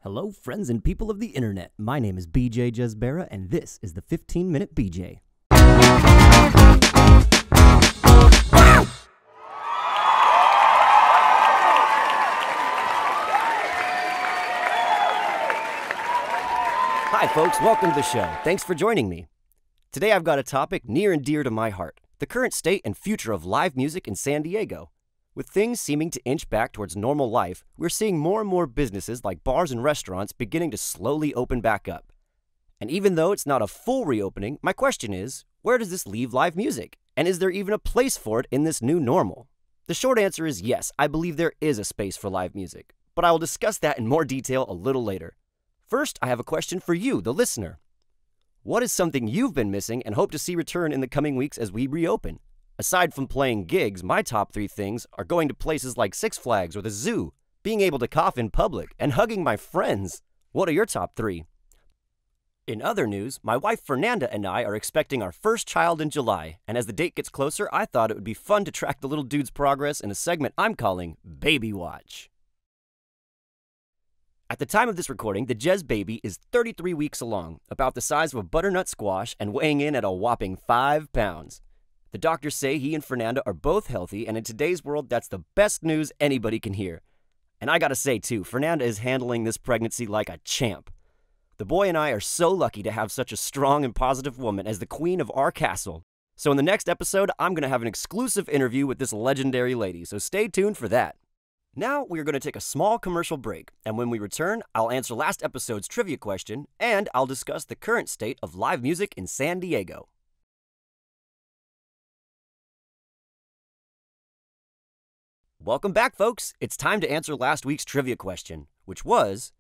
Hello, friends and people of the internet. My name is BJ Jezbera, and this is the 15-Minute BJ. Hi, folks. Welcome to the show. Thanks for joining me. Today, I've got a topic near and dear to my heart: the current state and future of live music in San Diego. With things seeming to inch back towards normal life, we're seeing more and more businesses like bars and restaurants beginning to slowly open back up. And even though it's not a full reopening, my question is, where does this leave live music? And is there even a place for it in this new normal? The short answer is yes, I believe there is a space for live music, but I will discuss that in more detail a little later. First, I have a question for you, the listener. What is something you've been missing and hope to see return in the coming weeks as we reopen? Aside from playing gigs, my top 3 things are going to places like Six Flags or the zoo, being able to cough in public, and hugging my friends. What are your top 3? In other news, my wife Fernanda and I are expecting our first child in July, and as the date gets closer, I thought it would be fun to track the little dude's progress in a segment I'm calling Baby Watch. At the time of this recording, the Jez baby is 33 weeks along, about the size of a butternut squash and weighing in at a whopping 5 pounds. The doctors say he and Fernanda are both healthy, and in today's world, that's the best news anybody can hear. And I gotta say too, Fernanda is handling this pregnancy like a champ. The boy and I are so lucky to have such a strong and positive woman as the queen of our castle. So in the next episode, I'm gonna have an exclusive interview with this legendary lady, so stay tuned for that. Now, we're gonna take a small commercial break, and when we return, I'll answer last episode's trivia question, and I'll discuss the current state of live music in San Diego. Welcome back, folks. It's time to answer last week's trivia question, which was,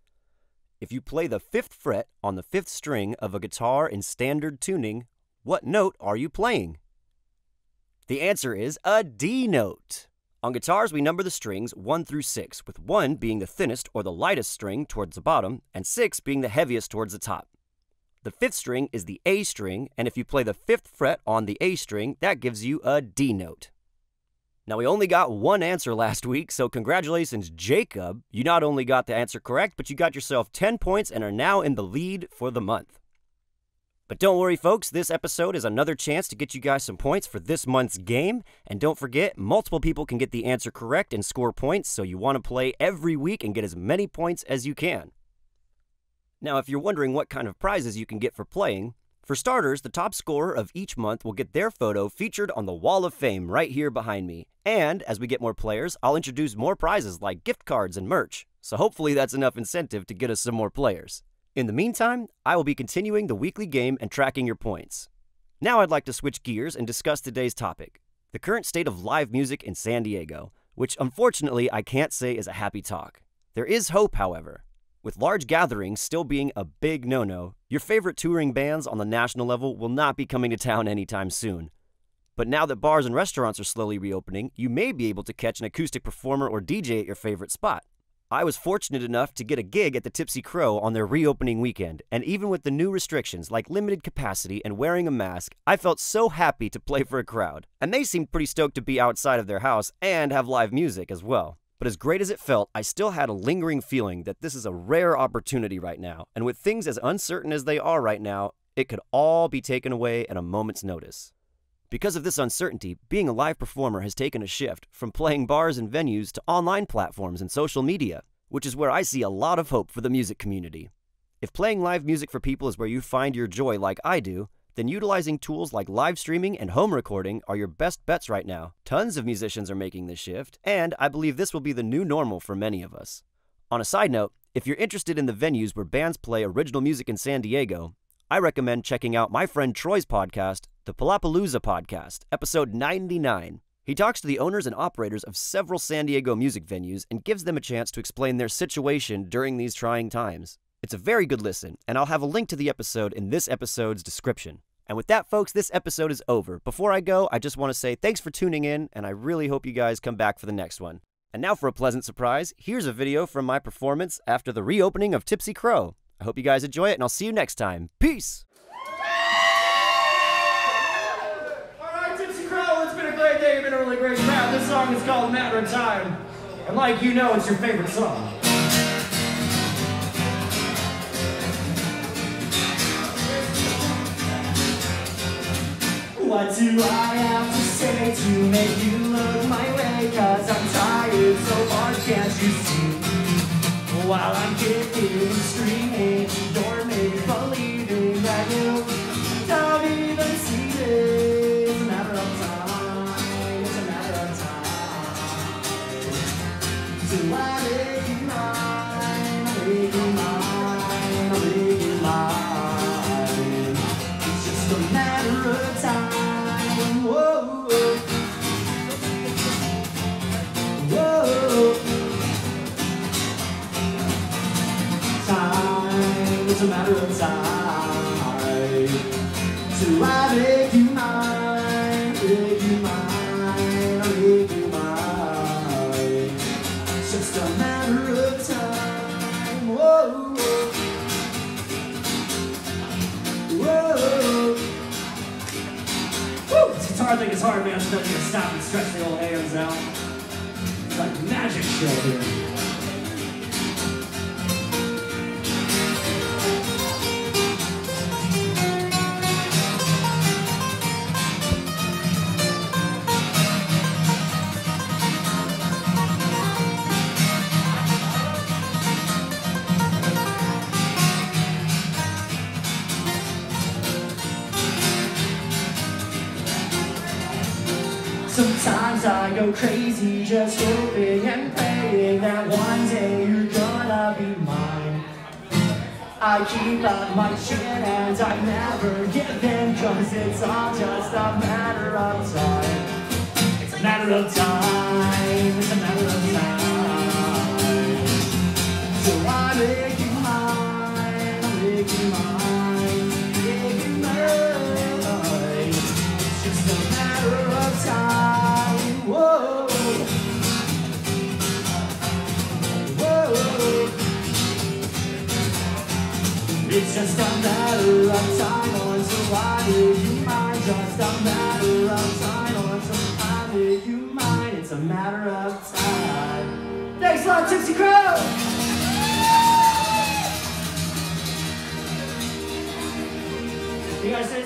if you play the 5th fret on the 5th string of a guitar in standard tuning, what note are you playing? The answer is a D note. On guitars, we number the strings 1 through 6, with 1 being the thinnest or the lightest string towards the bottom, and 6 being the heaviest towards the top. The 5th string is the A string, and if you play the 5th fret on the A string, that gives you a D note. Now, we only got one answer last week, so congratulations, Jacob. You not only got the answer correct, but you got yourself 10 points and are now in the lead for the month. But don't worry, folks, this episode is another chance to get you guys some points for this month's game. And don't forget, multiple people can get the answer correct and score points, so you want to play every week and get as many points as you can. Now, if you're wondering what kind of prizes you can get for playing, for starters, the top scorer of each month will get their photo featured on the Wall of Fame right here behind me. And as we get more players, I'll introduce more prizes like gift cards and merch. So hopefully that's enough incentive to get us some more players. In the meantime, I will be continuing the weekly game and tracking your points. Now I'd like to switch gears and discuss today's topic, the current state of live music in San Diego, which unfortunately I can't say is a happy talk. There is hope, however. With large gatherings still being a big no-no, your favorite touring bands on the national level will not be coming to town anytime soon. But now that bars and restaurants are slowly reopening, you may be able to catch an acoustic performer or DJ at your favorite spot. I was fortunate enough to get a gig at the Tipsy Crow on their reopening weekend, and even with the new restrictions like limited capacity and wearing a mask, I felt so happy to play for a crowd. And they seemed pretty stoked to be outside of their house and have live music as well. But as great as it felt, I still had a lingering feeling that this is a rare opportunity right now, and with things as uncertain as they are right now, it could all be taken away at a moment's notice. Because of this uncertainty, being a live performer has taken a shift from playing bars and venues to online platforms and social media, which is where I see a lot of hope for the music community. If playing live music for people is where you find your joy like I do, then utilizing tools like live streaming and home recording are your best bets right now. Tons of musicians are making this shift, and I believe this will be the new normal for many of us. On a side note, if you're interested in the venues where bands play original music in San Diego, I recommend checking out my friend Troy's podcast, the Palapalooza Podcast, episode 99. He talks to the owners and operators of several San Diego music venues and gives them a chance to explain their situation during these trying times. It's a very good listen, and I'll have a link to the episode in this episode's description. And with that, folks, this episode is over. Before I go, I just want to say thanks for tuning in, and I really hope you guys come back for the next one. And now for a pleasant surprise, here's a video from my performance after the reopening of Tipsy Crow. I hope you guys enjoy it, and I'll see you next time. Peace! Alright, Tipsy Crow, it's been a great day, you've been a really great crowd. This song is called Matter of Time, and like you know, it's your favorite song. What do I have to say to make you look my way? 'Cause I'm tired so hard, can't you see? While I'm kicking and screaming, you're make believing that you don't even see it. It's a matter of time, it's a matter of time. So I make you mine, I make you mine, I make you mine. It's just a matter of time. Whoa, whoa. Time, it's a matter of time. So I make you mine, make you mine, make you mine. It's just a matter of time. Whoa, whoa. Woo! This guitar thing is hard, man. So I need to stop and stretch the old hands out. It's like magic show here. Sometimes I go crazy just hoping and praying that one day you're gonna be mine. I keep up my chin and I never give in, 'cause it's all just a matter of time. It's a matter of time, it's a matter of time. So I make you mine, I make you mine, make you mine. It's just a matter of time. Whoa, whoa. It's just a matter of time until I make you mine. Just a matter of time until I make you mine. It's a matter of time. Thanks a lot, Tipsy Crow. You guys say